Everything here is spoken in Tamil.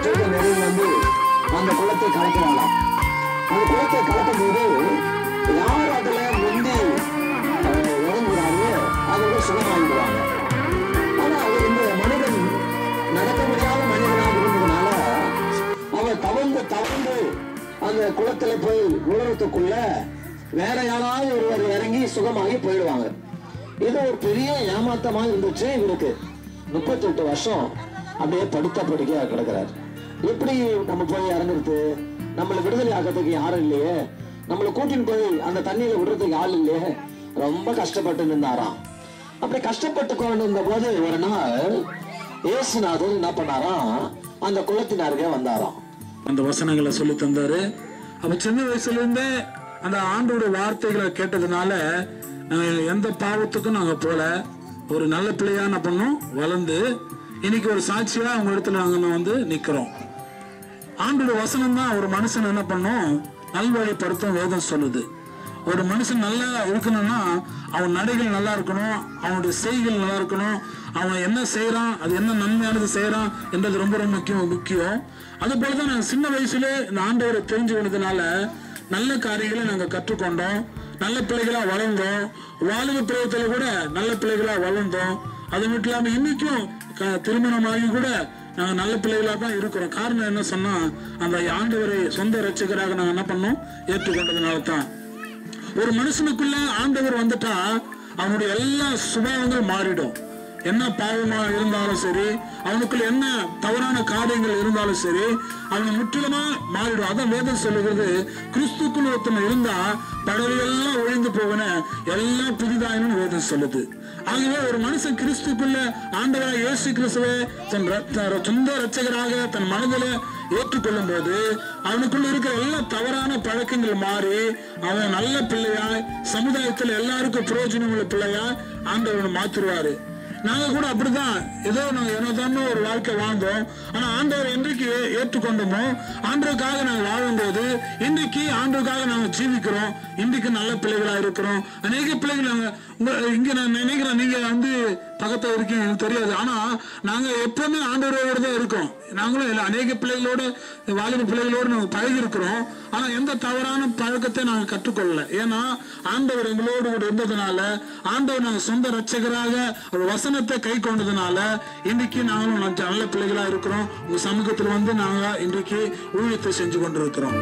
தூக்க நிறைவு வந்து அந்த குளத்தை கலக்கிறாளாம். அந்த குளத்தை கலக்கும் போது யார் அதுல முந்தி இறங்குறாங்களோ அதோட சுகமாகிடுவாங்க. ஆனா அவர் இந்த மனிதன் நடக்க முடியாத மனிதனாக இருந்ததுனால அவர் தவழ்ந்து அந்த குளத்துல போய் உலகத்துக்குள்ள வேற யாராவது ஒருவர் இறங்கி சுகமாகி போயிடுவாங்க. இது ஒரு பெரிய ஏமாத்தமா இருந்துச்சு இவருக்கு. 38 வருஷம் அப்படியே படுத்த படுக்கையா கிடக்கிறார். எப்படி நம்ம போய் இறங்குறது? நம்மளை விடுதலை ஆக்கிறதுக்கு யாரும் இல்லையே, நம்மளை கூட்டின்னு போய் அந்த தண்ணியில விடுறதுக்கு ஆள் இல்லையே, ரொம்ப கஷ்டப்பட்டு நின்றாராம். அப்படி கஷ்டப்பட்டு கொண்டு போது ஒரு நாள் இயேசுநாதர் என்ன பண்ணாராம், அந்த குளத்தினாருக்கே வந்தாராம். அந்த வசனங்களை சொல்லி தந்தாரு. அப்ப சின்ன வயசுல இருந்தே அந்த ஆண்டோட வார்த்தைகளை கேட்டதுனால எந்த பாவத்துக்கும் நாங்க போல ஒரு நல்ல பிள்ளையா என்ன பண்ணோம் வளர்ந்து இன்னைக்கு ஒரு சாட்சியா அவங்க இடத்துல நாங்க வந்து நிக்கிறோம். ஆண்டோட வசனம் தான் ஒரு மனுஷன் என்ன பண்ணும் நல்வழிப்படுத்தும் வேதம் சொல்லுது. ஒரு மனுஷன் நல்லா இருக்கணும்னா அவன் நடைகள் நல்லா இருக்கணும், அவனுடைய செய்கள் நல்லா இருக்கணும், அவன் என்ன செய்யறான், அது என்ன நன்மையானது செய்யறான் என்றது ரொம்ப ரொம்ப முக்கியம். அது போலதான் நாங்க சின்ன வயசுல இந்த ஆண்டவரை தெரிஞ்சு கொண்டதுனால நல்ல காரியங்களை நாங்க கற்றுக்கொண்டோம், நல்ல பிள்ளைகளா வளர்ந்தோம், வாலிப பிள்ளைகளை கூட நல்ல பிள்ளைகளா வளர்ந்தோம். அது மட்டும் இல்லாம இன்னைக்கும் திருமணமாகி கூட நாங்க நல்ல பிள்ளைகளா தான் இருக்கிறோம். காரணம் என்ன சொன்னா அந்த ஆண்டவரை சொந்த ரட்சகராக நாங்க என்ன பண்ணோம் ஏற்றுக்கொண்டதுனால தான். ஒரு மனுஷனுக்குள்ள ஆண்டவர் வந்துட்டா அவனுடைய எல்லா சுபாவங்கள் மாறிடும். என்ன பாவமா இருந்தாலும் சரி, அவனுக்குள்ள என்ன தவறான காரியங்கள் இருந்தாலும் சரி, அவன் முற்றிலுமா மாறிடும். அதான் வேதம் சொல்லுகிறது, கிறிஸ்துக்குள்ள ஒருத்தன் இருந்தா படவையெல்லாம் ஒழிந்து போவன எல்லாம் புதிதாயினும் வேதம் சொல்லுது. ஆகவே ஒரு மனுஷன் கிறிஸ்துக்குள்ள ஆண்டவராக இயேசு கிறிஸ்துவை தன் சொந்த ரட்சகராக தன் மனதில் ஏற்றுக்கொள்ளும் போது அவனுக்குள்ள இருக்கிற எல்லா தவறான பழக்கங்கள் மாறி அவன் நல்ல பிள்ளையாய் சமுதாயத்தில் எல்லாருக்கும் பிரயோஜனம் உள்ள பிள்ளையாய் ஆண்டவனை மாத்திருவாரு. நாங்க கூட அப்படிதான் ஏதோ நாங்க என்னதானோ ஒரு வாழ்க்கை வாழ்ந்தோம். ஆனா ஆண்டவர் என்றைக்கு ஏற்றுக்கொண்டோமோ ஆண்டவருக்காக நாங்க வாழும்போது இன்றைக்கு ஆண்டவருக்காக நாங்க ஜீவிக்கிறோம். இன்றைக்கு நல்ல பிள்ளைகளா இருக்கிறோம். அநேக பிள்ளைகள் நாங்க இங்க நான் நினைக்கிறேன் நீங்க வந்து பக்கத்துல இருக்கீங்க எனக்கு தெரியாது. ஆனா நாங்க எப்பவுமே ஆண்டவரோட தான் இருக்கோம். நாங்களும் அநேக பிள்ளைகளோட வாலிப பிள்ளைகளோடு நாங்க பழகி இருக்கிறோம். ஆனா எந்த தவறான பழக்கத்தை நாங்க கற்றுக்கொள்ளல. ஏன்னா ஆண்டவர் எங்களோடு கூட இருந்ததுனால, ஆண்டவர் நாங்க சொந்த ரட்சகராக ஒரு வசனத்தை கை கொண்டதுனால இன்னைக்கு நாங்களும் நல்ல பிள்ளைகளா இருக்கிறோம். உங்க சமூகத்துல வந்து நாங்க இன்றைக்கு ஊழியத்தை செஞ்சு கொண்டிருக்கிறோம்.